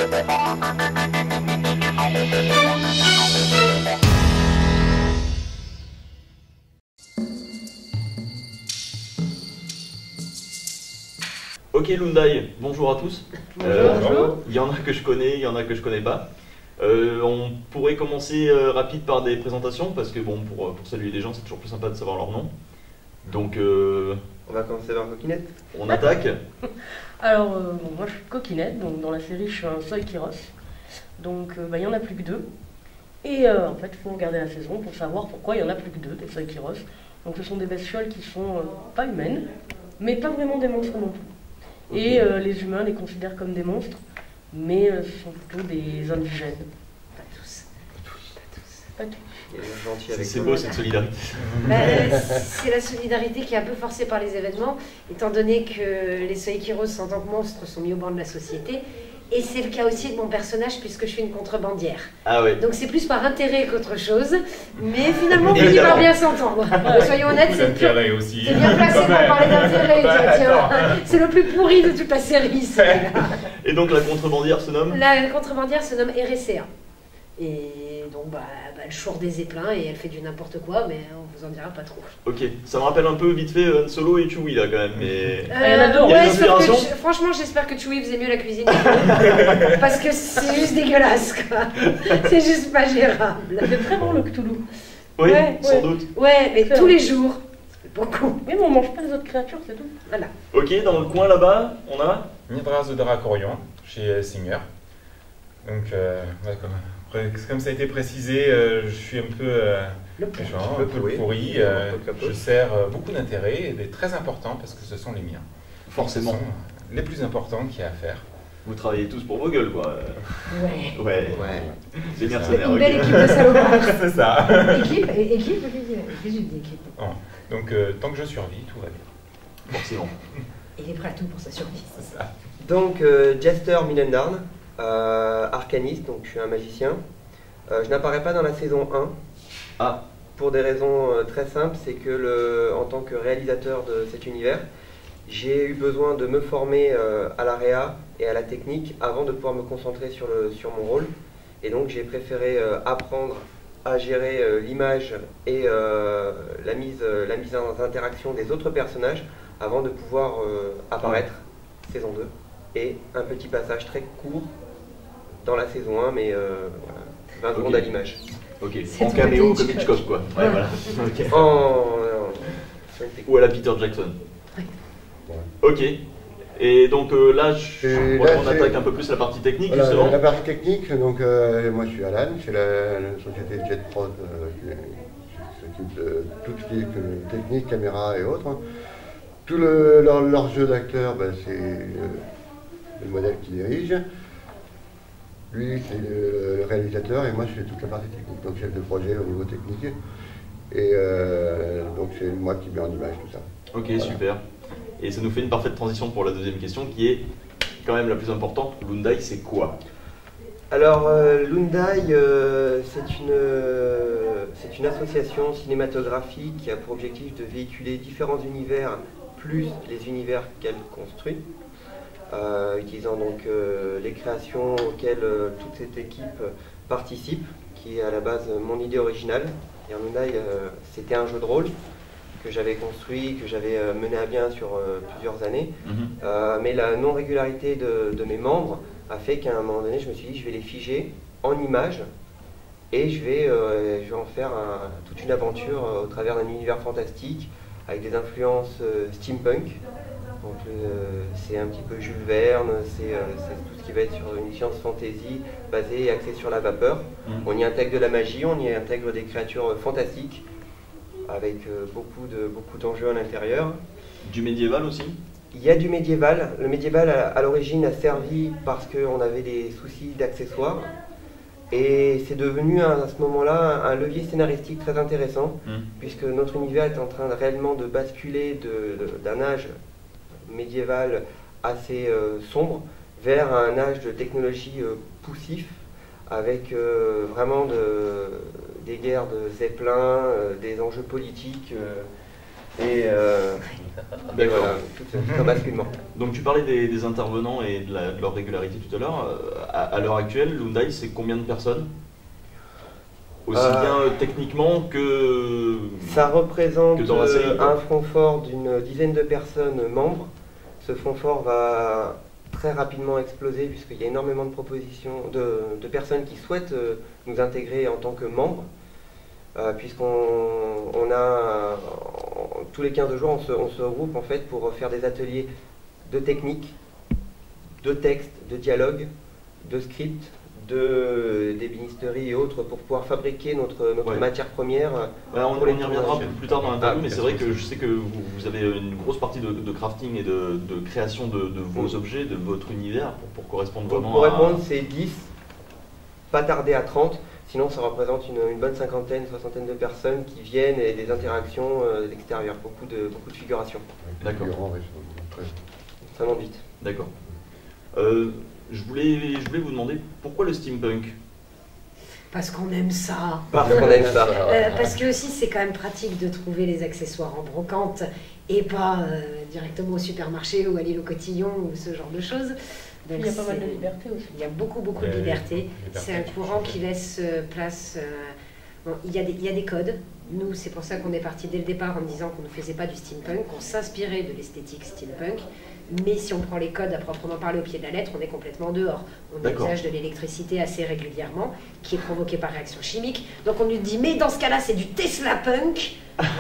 Ok Lundai, bonjour à tous. Bonjour. Il y en a que je connais, il y en a que je connais pas. On pourrait commencer rapide par des présentations parce que bon, pour saluer les gens, c'est toujours plus sympa de savoir leur nom. Donc On va commencer par Coquinette. on attaque. Alors, bon, moi je suis Coquinette, donc dans la série je suis un Soi Kiros. Donc il n'y en a plus que deux. Et en fait, il faut regarder la saison pour savoir pourquoi il n'y en a plus que deux, des Soi Kiros. Donc ce sont des bestioles qui sont pas humaines, mais pas vraiment des monstres non plus. Okay. Et les humains les considèrent comme des monstres, mais ce sont plutôt des indigènes. Pas tous. Pas tous. Il y a le gentil avec C'est toi. beau cette solidarité. C'est la solidarité qui est un peu forcée par les événements, étant donné que les Soikiros en tant que monstres sont mis au banc de la société. Et c'est le cas aussi de mon personnage puisque je suis une contrebandière. Ah ouais. Donc c'est plus par intérêt qu'autre chose, mais finalement on finit par bien s'entendre. Soyons honnêtes, c'est Intérêt aussi. c'est bien placé pour parler d'intérêt. C'est le plus pourri de toute la série. Et donc la contrebandière se nomme La contrebandière se nomme RSCA. Et donc elle choure des zeppelins et elle fait du n'importe quoi, mais on vous en dira pas trop. Ok, ça me rappelle un peu vite fait Han Solo et Chewie là quand même, mais... Il y en a deux. Il y a une sauf que inspiration franchement, j'espère que Chewie faisait mieux la cuisine. Parce que c'est juste dégueulasse, quoi. C'est juste pas gérable. C'est très bon le Cthulhu. Oui, Ouais, sans ouais. doute. Ouais, mais C'est tous vrai. les jours, ça fait beaucoup. Mais on mange pas les autres créatures, c'est tout. Voilà. Ok, dans le coin là-bas, on a... Nidras de Dracorion, chez Singer. Donc, comme ça a été précisé, je suis un peu méchant, un peu pourri. Je sers beaucoup d'intérêt et des très importants parce que ce sont les miens. Forcément. Ce sont les plus importants qu'il y a à faire. Vous travaillez tous pour vos gueules quoi. Ouais. Ouais, Ouais. les mercenaires. Une ok. belle équipe de salopards. C'est ça. Équipe, qu'est-ce que j'ai dit équipe. Donc, tant que je survis, tout va bien. Forcément. Il est prêt à tout pour sa survie. C'est ça. Donc Jester Milendarn, arcaniste, donc je suis un magicien. Je n'apparais pas dans la saison 1. Ah, Pour des raisons très simples, c'est que en tant que réalisateur de cet univers, j'ai eu besoin de me former à la réa et à la technique avant de pouvoir me concentrer sur mon rôle. Et donc j'ai préféré apprendre à gérer l'image et la mise en interaction des autres personnages avant de pouvoir apparaître, saison 2. Et un petit passage très court dans la saison 1, mais voilà, 20 secondes à l'image. ok. C'est En tout caméo petit comme Hitchcock quoi. Ouais, voilà. Ok. Ou à la Peter Jackson. Ok. Et donc là, on attaque un peu plus la partie technique Voilà, justement. la partie technique, donc moi je suis Alan, c'est la société JetProd qui s'occupe de tout ce qui est technique, caméra et autres. Tout leur jeu d'acteur, c'est le modèle qui dirige. Lui, c'est le réalisateur et moi je fais toute la partie technique, donc chef de projet au niveau technique. Et donc c'est moi qui mets en image tout ça. Ok, Voilà. super. Et ça nous fait une parfaite transition pour la deuxième question qui est quand même la plus importante. Lundai, c'est quoi? Alors Lundai, c'est une association cinématographique qui a pour objectif de véhiculer différents univers plus les univers qu'elle construit, utilisant donc les créations auxquelles toute cette équipe participe, qui est à la base mon idée originale. Et Lundai, c'était un jeu de rôle que j'avais construit, que j'avais mené à bien sur plusieurs années, mais la non-régularité de mes membres a fait qu'à un moment donné, je me suis dit je vais les figer en images et je vais en faire toute une aventure au travers d'un univers fantastique avec des influences steampunk. Donc c'est un petit peu Jules Verne, c'est tout ce qui va être sur une science fantasy basée et axée sur la vapeur. On y intègre de la magie, on y intègre des créatures fantastiques avec beaucoup d'enjeux à l'intérieur. Du médiéval aussi? Il y a du médiéval. Le médiéval à l'origine a servi parce qu'on avait des soucis d'accessoires. Et c'est devenu à ce moment-là un levier scénaristique très intéressant, puisque notre univers est en train réellement de basculer d'un âge médiéval assez sombre vers un âge de technologie poussif, avec vraiment des guerres de zeppelins, des enjeux politiques Et voilà, tout un basculement. Donc tu parlais des intervenants et de leur régularité tout à l'heure. À l'heure actuelle, Hyundai, c'est combien de personnes? Aussi bien techniquement que... Ça représente que dans la série, un front fort d'une dizaine de personnes membres. Ce front fort va très rapidement exploser puisqu'il y a énormément de propositions de personnes qui souhaitent nous intégrer en tant que membres. Puisqu'on a tous les 15 jours, on se regroupe en fait pour faire des ateliers de technique, de texte, de dialogue, de script, d'ébénisterie et autres pour pouvoir fabriquer notre matière première. On y reviendra plus tard dans l'interview, mais c'est vrai que je sais que vous avez une grosse partie de crafting et de création de vos objets, de votre univers pour correspondre vraiment pour répondre, c'est 10, pas tarder à 30. Sinon, ça représente une bonne cinquantaine, soixantaine de personnes qui viennent et des interactions extérieures, beaucoup de figurations. D'accord. Ça monte vite. D'accord. Je voulais vous demander pourquoi le steampunk? Parce qu'on aime ça. Parce qu'on aime ça. Parce que aussi, c'est quand même pratique de trouver les accessoires en brocante et pas directement au supermarché ou à l'île au Cotillon ou ce genre de choses. Donc il y a pas mal de liberté aussi. Il y a beaucoup de liberté. C'est un courant qui laisse place... Bon, il y a des codes. Nous, c'est pour ça qu'on est parti dès le départ en disant qu'on ne faisait pas du steampunk, qu'on s'inspirait de l'esthétique steampunk. Mais si on prend les codes à proprement parler au pied de la lettre, on est complètement dehors. On envisage de l'électricité assez régulièrement, qui est provoquée par réaction chimique. Donc on nous dit, mais dans ce cas-là, c'est du Tesla punk.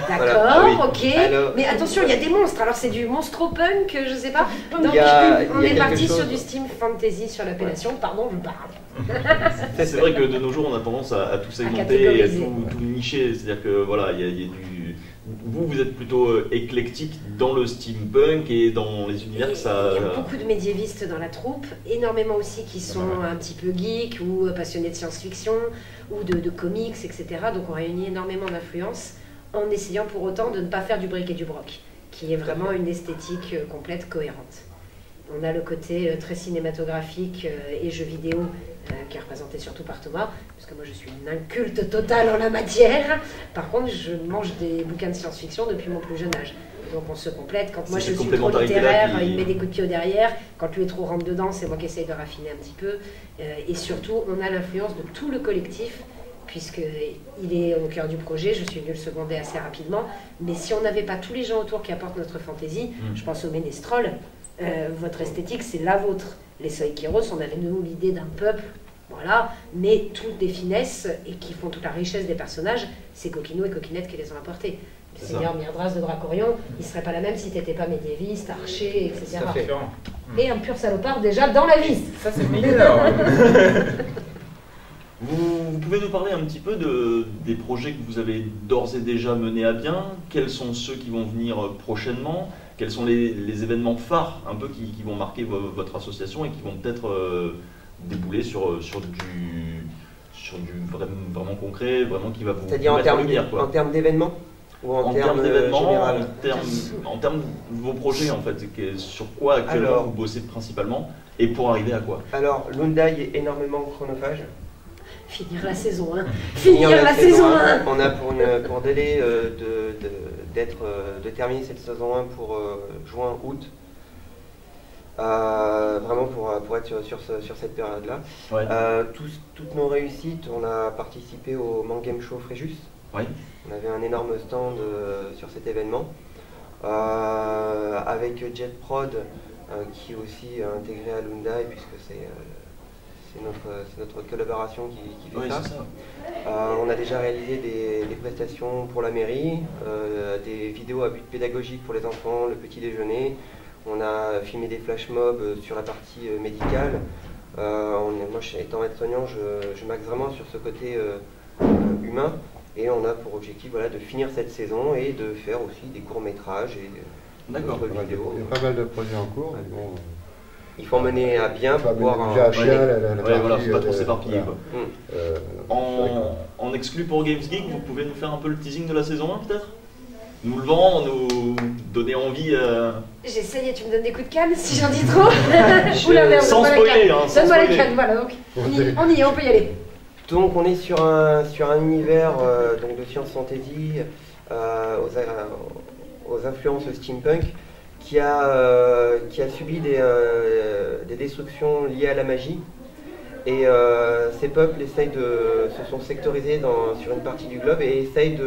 D'accord, voilà. Oui. Ok. Alors, mais attention, il y a des monstres. Alors c'est du monstro-punk, je sais pas. Donc on est parti sur du steam fantasy sur l'appellation. Pardon, je parle. C'est vrai que de nos jours, on a tendance à tout segmenter et à tout nicher. C'est-à-dire que voilà, il y a du... Vous êtes plutôt éclectique dans le steampunk et dans les univers que ça... Il y a beaucoup de médiévistes dans la troupe, énormément aussi qui sont un petit peu geeks ou passionnés de science-fiction ou de comics, etc. Donc on réunit énormément d'influences en essayant pour autant de ne pas faire du bric et du broc, qui est vraiment une esthétique complète, cohérente. On a le côté très cinématographique et jeux vidéo qui est représenté surtout par Thomas, parce que moi je suis une inculte totale en la matière. Par contre, je mange des bouquins de science-fiction depuis mon plus jeune âge. Donc on se complète. Quand moi je suis trop littéraire, il met des coups de pied au derrière. Quand lui est trop rentre dedans, c'est moi qui essaye de raffiner un petit peu. Et surtout, on a l'influence de tout le collectif, puisqu'il est au cœur du projet. Je suis venue le seconder assez rapidement. Mais si on n'avait pas tous les gens autour qui apportent notre fantaisie, je pense au Ménestrol, votre esthétique, c'est la vôtre. Les Soikiros, on avait nous l'idée d'un peuple, voilà, mais toutes des finesses et qui font toute la richesse des personnages, c'est Coquino et Coquinette qui les ont apportés. Le seigneur Myrdras de Dracorion, il ne serait pas la même si tu n'étais pas médiéviste, archer, etc. Et un pur salopard déjà dans la vie. Ça c'est meilleur. Vous pouvez nous parler un petit peu des projets que vous avez d'ores et déjà menés à bien? Quels sont ceux qui vont venir prochainement? Quels sont les événements phares un peu qui vont marquer votre association et qui vont peut-être débouler sur du vraiment concret, vraiment qui va vous C'est-à-dire en termes d'événements ou en termes d'événements, en termes de vos projets en fait, sur quoi actuellement vous bossez principalement et pour arriver à quoi? Alors, Hyundai est énormément chronophage. Finir la saison 1. Finir la saison 1. On a pour délai de terminer cette saison 1 pour juin-août. Vraiment pour être sur cette période-là. Ouais. Toutes nos réussites, on a participé au Mangame Show Fréjus. Ouais. On avait un énorme stand sur cet événement. Avec Jet Prod, qui est aussi intégré à Hyundai, puisque c'est notre collaboration qui fait ça. On a déjà réalisé des prestations pour la mairie, des vidéos à but pédagogique pour les enfants, le petit déjeuner. On a filmé des flash mobs sur la partie médicale. Moi, étant aide-soignant, je m'axe vraiment sur ce côté humain. Et on a pour objectif de finir cette saison et de faire aussi des courts-métrages et d'autres vidéos. Il y a pas mal de projets en cours. Bon, il faut mener à bien pour pouvoir... faut pas trop s'éparpiller. En exclu pour Games Geek, vous pouvez nous faire un peu le teasing de la saison 1 peut-être? Nous le vendre, nous donner envie... J'essaye et tu me donnes des coups de canne si j'en dis trop. Sans spoiler, hein. Donne-moi la canne, voilà. Donc, on y est, on peut y aller. Donc on est sur un univers donc de science fantasy aux influences steampunk, qui a subi des destructions liées à la magie. Et ces peuples se sont sectorisés sur une partie du globe et essayent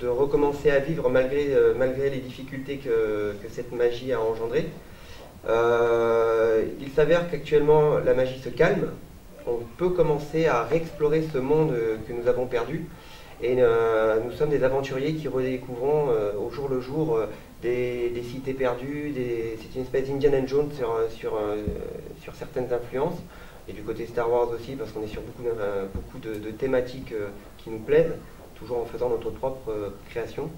de recommencer à vivre malgré les difficultés que cette magie a engendrées. Il s'avère qu'actuellement la magie se calme. On peut commencer à réexplorer ce monde que nous avons perdu. Et nous sommes des aventuriers qui redécouvrons au jour le jour des cités perdues. C'est une espèce d'Indiana Jones sur certaines influences. Et du côté Star Wars aussi, parce qu'on est sur beaucoup de thématiques qui nous plaisent, toujours en faisant notre propre création.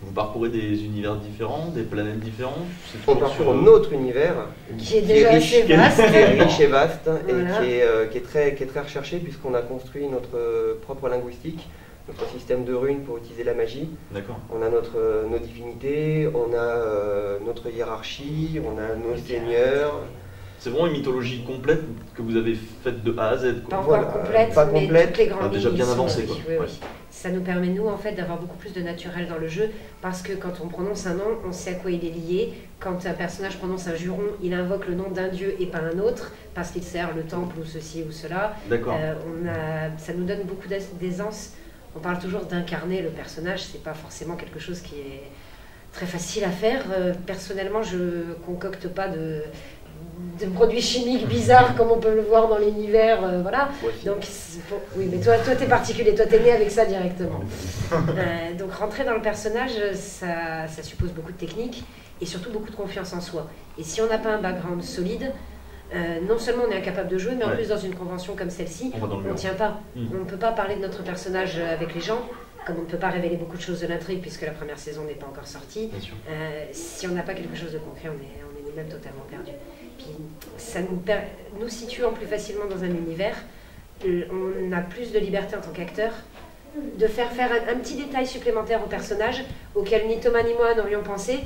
Vous parcourez des univers différents, des planètes différentes? On parcourt notre univers, qui est déjà assez vaste, qui est riche et vaste, voilà. et qui est très recherché, puisqu'on a construit notre propre linguistique, notre système de runes pour utiliser la magie. D'accord. On a nos divinités, on a notre hiérarchie, on a nos seigneurs. C'est vraiment une mythologie complète que vous avez faite de A à Z, quoi. Pas encore complète, mais toutes les grandes déjà bien avancé, quoi. Oui, oui. Ça nous permet, nous, en fait, d'avoir beaucoup plus de naturel dans le jeu, parce que quand on prononce un nom, on sait à quoi il est lié. Quand un personnage prononce un juron, il invoque le nom d'un dieu et pas un autre, parce qu'il sert le temple ou ceci ou cela. D'accord. Ça nous donne beaucoup d'aisance. On parle toujours d'incarner le personnage, c'est pas forcément quelque chose qui est très facile à faire. Personnellement, je concocte pas de produits chimiques bizarres comme on peut le voir dans l'univers, voilà. Donc, oui, mais toi t'es particulier, toi t'es né avec ça directement. Donc rentrer dans le personnage, ça suppose beaucoup de technique et surtout beaucoup de confiance en soi. Et si on n'a pas un background solide, non seulement on est incapable de jouer, mais en plus dans une convention comme celle-ci, on ne tient pas. On ne peut pas parler de notre personnage avec les gens, comme on ne peut pas révéler beaucoup de choses de l'intrigue puisque la première saison n'est pas encore sortie. Si on n'a pas quelque chose de concret, on est nous-mêmes totalement perdus. Puis ça nous situe plus facilement dans un univers. On a plus de liberté en tant qu'acteur de faire un petit détail supplémentaire au personnage auquel ni Thomas ni moi n'aurions pensé,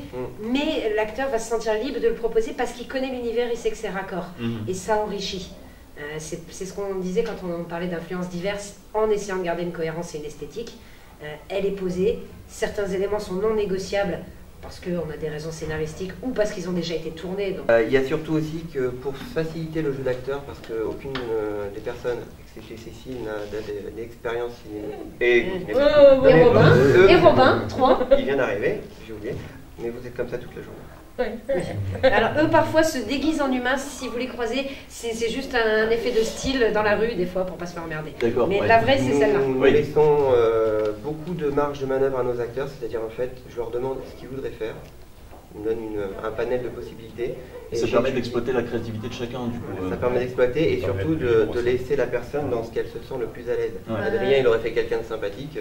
mais l'acteur va se sentir libre de le proposer parce qu'il connaît l'univers, il sait que c'est raccord. Et ça enrichit. C'est ce qu'on disait quand on parlait d'influences diverses, en essayant de garder une cohérence et une esthétique. Elle est posée, certains éléments sont non négociables parce qu'on a des raisons scénaristiques ou parce qu'ils ont déjà été tournés. Il y a surtout aussi que pour faciliter le jeu d'acteur, parce qu'aucune des personnes, chez Cécile, n'a d'expérience. Et Robin, 3. Il vient d'arriver, j'ai oublié, mais vous êtes comme ça toute la journée. Alors eux parfois se déguisent en humains si vous les croisez, c'est juste un effet de style dans la rue des fois pour pas se faire emmerder. Mais la vraie c'est celle-là. Nous laissons beaucoup de marge de manœuvre à nos acteurs, c'est-à-dire en fait je leur demande ce qu'ils voudraient faire. Ils me donnent un panel de possibilités. Et ça permet d'exploiter la créativité de chacun du coup. Ça permet d'exploiter et surtout de laisser la personne dans ce qu'elle se sent le plus à l'aise. Adrien il aurait fait quelqu'un de sympathique.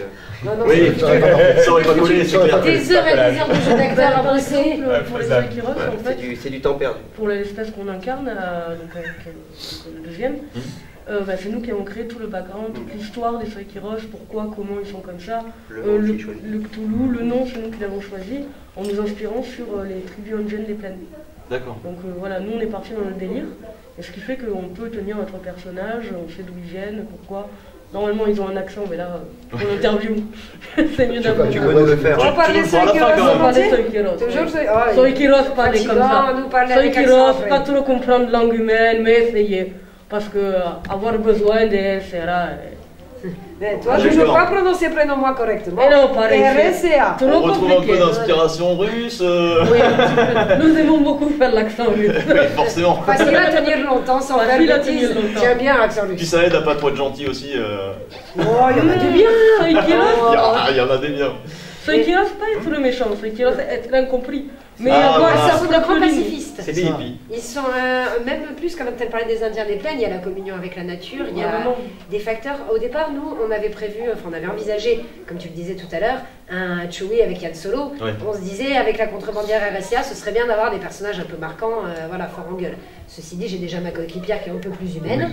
Oui, ça aurait pas collé, c'est clair. Des heures et des heures de jeu d'acteur à bosser. Pour les Star Heroes, en fait, c'est du temps perdu. Pour l'espèce qu'on incarne, donc avec le deuxième, c'est nous qui avons créé tout le background, toute l'histoire des Star Heroes, pourquoi, comment ils sont comme ça. Le Cthulhu, le nom, c'est nous qui l'avons choisi, en nous inspirant sur les tribus indiennes des plaines. D'accord. Donc voilà, nous on est parti dans le délire, et ce qui fait qu'on peut tenir notre personnage, on sait d'où ils viennent, pourquoi. Normalement ils ont un accent, mais là, pour l'interview, c'est mieux d'avoir. Tu peux nous le faire. On parle des Star Heroes. Toujours Star Heroes, parler comme ça. Star Heroes, pas trop comprendre langue humaine, mais essayer. Parce que avoir besoin d'elle sera. Mais toi, je ne peux pas prononcer le prénom moi correctement. Et non, pareil. RCA. On retrouve un peu d'inspiration russe. Oui, nous aimons beaucoup faire l'accent russe. Oui, forcément. Facile à tenir longtemps sans faire de bêtises. Tiens bien l'accent russe. Puis ça aide à pas trop être gentil aussi. Oh, il y en a des biens. Il y en a des biens. Star Heroes, c'est pas être méchant, Star Heroes, c'est être incompris. Mais ça sont de grands pacifistes. C'est des hippies. Ils sont même plus, quand tu parlais des Indiens des plaines, il y a la communion avec la nature, il y a des facteurs. Au départ, nous, on avait prévu, on avait envisagé, comme tu le disais tout à l'heure, un Chewie avec Yann Solo. Ouais. On se disait, avec la contrebandière RSA, ce serait bien d'avoir des personnages un peu marquants, voilà, fort en gueule. Ceci dit, j'ai déjà ma coéquipière qui est un peu plus humaine,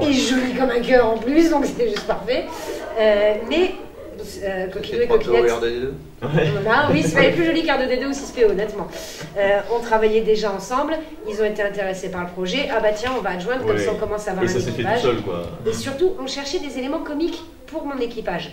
et jolie comme un cœur en plus, donc c'était juste parfait. Mais Coquino et Coquinette. Voilà, oui, il fallait plus joli qu'un 2D2 ou 6PO, honnêtement. On travaillait déjà ensemble, ils ont été intéressés par le projet. Ah bah tiens, on va adjoindre, comme ça on commence à avoir un équipage. Et ça s'est fait tout seul, quoi. Et surtout, on cherchait des éléments comiques pour mon équipage.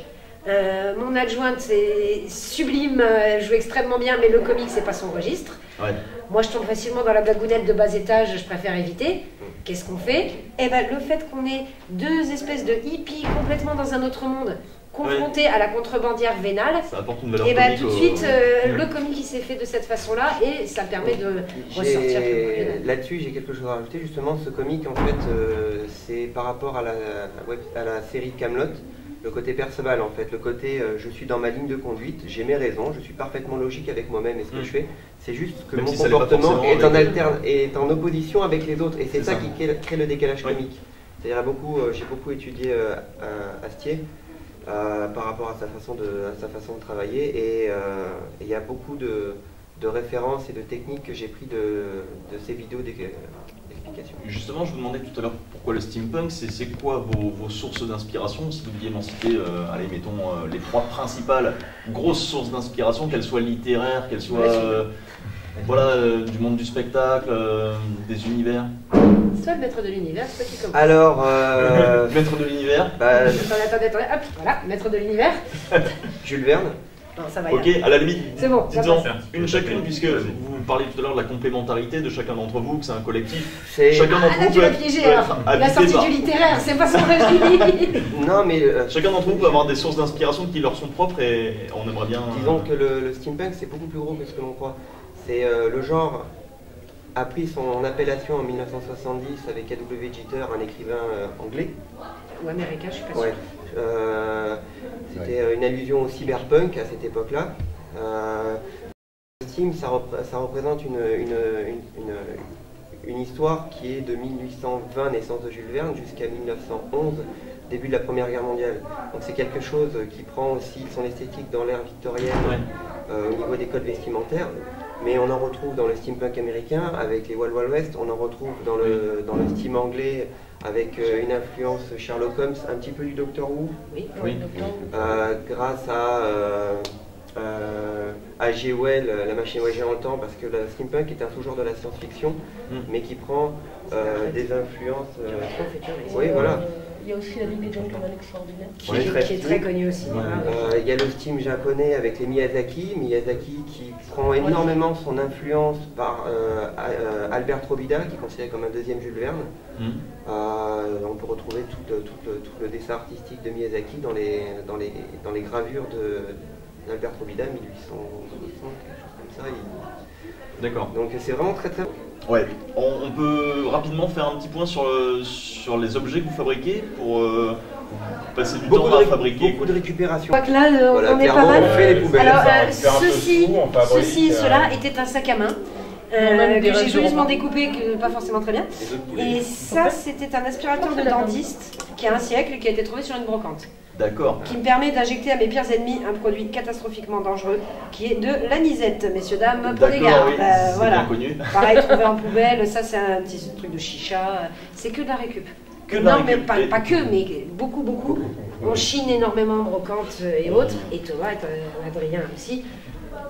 Mon adjointe est sublime, elle joue extrêmement bien, mais le comique, c'est pas son registre. Ouais. Moi, je tombe facilement dans la blagounette de bas étage, je préfère éviter. Qu'est-ce qu'on fait? Eh ben, le fait qu'on ait deux espèces de hippies complètement dans un autre monde, confrontés à la contrebandière vénale, ça apporte une valeur et ben, comique tout de suite, le comique il s'est fait de cette façon-là et ça permet de ressortir. Là-dessus, j'ai quelque chose à rajouter. Justement, ce comique, en fait, c'est par rapport à la série Kaamelott. Le côté Perceval, en fait, le côté je suis dans ma ligne de conduite, j'ai mes raisons, je suis parfaiement logique avec moi-même et ce que je fais. C'est juste que même mon si comportement est en opposition avec les autres. Et c'est ça qui crée le décalage comique. C'est-à-dire, j'ai beaucoup étudié Astier par rapport à sa façon de travailler. Et il y a beaucoup de références et de techniques que j'ai pris de ces vidéos d'explication. Justement, je vous demandais tout à l'heure pourquoi le steampunk, c'est quoi vos sources d'inspiration? Si vous deviez m'en citer, allez, mettons les trois principales grosses sources d'inspiration, qu'elles soient littéraires, qu'elles soient du monde du spectacle, des univers. Soit le maître de l'univers, soit qui commence. Alors, maître de l'univers. Attendez, hop, voilà, maître de l'univers. Jules Verne. Non, ça va. Ok, à la limite, c'est bon, dites-en une chacune, puisque vous parliez tout à l'heure de la complémentarité de chacun d'entre vous, que c'est un collectif. Chacun d'entre vous peut piéger, la sortie du littéraire, c'est pas son régime. Non, mais chacun d'entre vous peut avoir des sources d'inspiration qui leur sont propres et on aimerait bien. Disons que le steampunk, c'est beaucoup plus gros que ce que l'on croit. C'est le genre a pris son appellation en 1970 avec A.W. Jeter, un écrivain anglais. Ou américain, je suis pas sûr. C'était une allusion au cyberpunk à cette époque-là. Le steam, ça représente une histoire qui est de 1820, naissance de Jules Verne, jusqu'à 1911, début de la Première Guerre mondiale. Donc c'est quelque chose qui prend aussi son esthétique dans l'ère victorienne au niveau des codes vestimentaires. Mais on en retrouve dans le steampunk américain avec les Wild Wild West, on en retrouve dans le steam anglais avec une influence Sherlock Holmes, un petit peu du Doctor Who, grâce à G. Wells, la machine voyager dans le temps, parce que le steampunk est un sous-genre de la science-fiction, mais qui prend des influences. Oui, voilà. Il y a aussi la Ligue des Gentlemen Extraordinaires. Qui est très connue aussi. Il y a le steam japonais avec les Miyazaki qui prend énormément son influence par Albert Robida, qui est considéré comme un deuxième Jules Verne. On peut retrouver tout le dessin artistique de Miyazaki dans les gravures d'Albert Robida, 1860, quelque chose comme ça. D'accord. Donc c'est vraiment très très... Ouais, on peut rapidement faire un petit point sur les objets que vous fabriquez pour passer du temps à fabriquer. Beaucoup de récupération. Je crois que là, on est pas mal. On fait les poubelles. Alors, cela était un sac à main. Que j'ai joyeusement découpé, pas forcément très bien. Et ça, c'était un aspirateur de dentiste qui a un siècle et qui a été trouvé sur une brocante. D'accord. Qui me permet d'injecter à mes pires ennemis un produit catastrophiquement dangereux, qui est de l'anisette, messieurs, dames, prenez garde. Oui, voilà. Bien connu. Pareil, trouvé en poubelle, ça c'est un petit truc de chicha, c'est que de la récup. Mais pas que, mais beaucoup. On chine énormément en brocante et autres, et Thomas est Adrien aussi.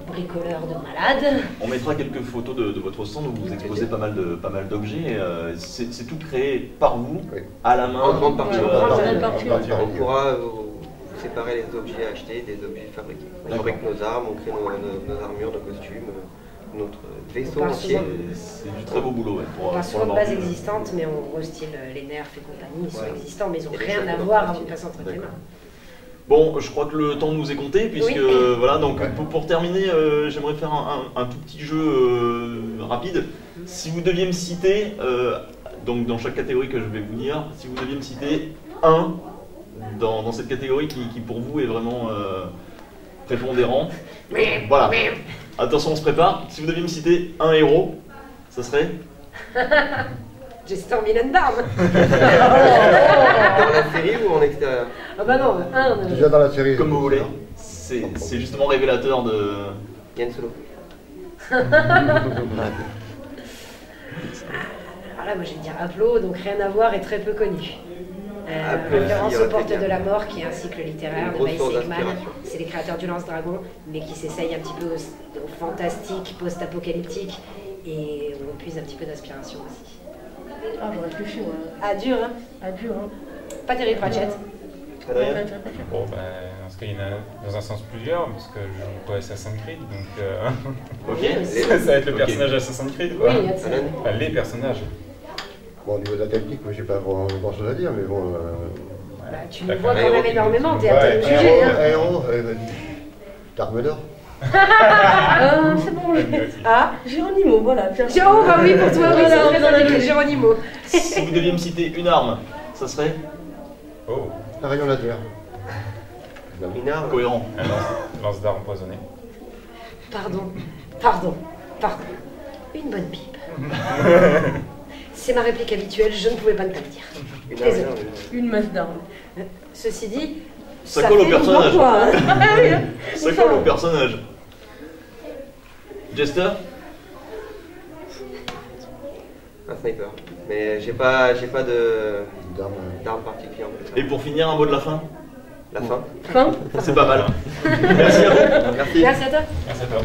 Bricoleur de malade. On mettra quelques photos de votre stand où vous exposez pas mal d'objets. C'est tout créé par vous, à la main. En grande partie. On pourra vous séparer les objets achetés des objets fabriqués. On fabrique nos armes, on crée nos armures, nos costumes, notre vaisseau entier. C'est du très beau boulot. On part sur une base existante, mais on restyle les nerfs et compagnie. Ils sont existants, mais ils n'ont rien à voir avant de passer entre les mains. Bon, je crois que le temps nous est compté, puisque voilà, donc pour terminer, j'aimerais faire un tout petit jeu rapide. Si vous deviez me citer, donc dans chaque catégorie que je vais vous dire, si vous deviez me citer un dans cette catégorie qui pour vous est vraiment prépondérant, voilà. Attention, on se prépare. Si vous deviez me citer un héros, ça serait J'ai Stormland d'armes. Dans la série ou en extérieur? Ah bah non, déjà dans la série. Comme vous voulez. C'est justement révélateur de... Yann Solo. Alors là, moi je vais dire Aplo, donc rien à voir et très peu connu. Référence aux Portes de la Mort, qui est un cycle littéraire de Maïs Ekman. C'est les créateurs du Lance-Dragon, mais qui s'essayent un petit peu au fantastique, post-apocalyptique, et où on puise un petit peu d'inspiration aussi. Ah, je réfléchis, ouais. Ah, dur, hein? Ah, dur, hein? Pas Terry Pratchett. Adrien? Bon, dans ce cas, il y en a dans un sens plusieurs, parce que je joue pas Assassin's Creed, donc Ok. ça va être le personnage Assassin's Creed, quoi. Oui, il y a de ça. Enfin, les personnages. Bon, au niveau de la technique, moi j'ai pas grand chose à dire, mais bon. Bah, tu nous vois quand même énormément, t'es à Ouais. toi de juger. Hein. Aéro, Darme d'or. C'est bon. Ah, Géronimo, voilà. Tiens. Géronimo, bah oui, pour toi, oui, Voilà, c'est très voilà, indiqué, oui. Géronimo. Si vous deviez me citer une arme, ça serait Oh, Un rayon laser. Une arme. cohérent. un lance d'armes empoisonné. Pardon. Une bonne pipe. C'est ma réplique habituelle, je ne pouvais pas ne pas le dire. Une Désolé. arme. Une masse d'armes. Ceci dit, Ça colle au fait personnage. longtemps, quoi, hein. Ça colle au personnage. Jester? Un sniper. Mais j'ai pas Darme. d'arme particulière. Et pour finir, un mot de la fin? La fin. Fin. C'est pas mal. Merci à vous. Merci. Merci à toi. Merci à toi.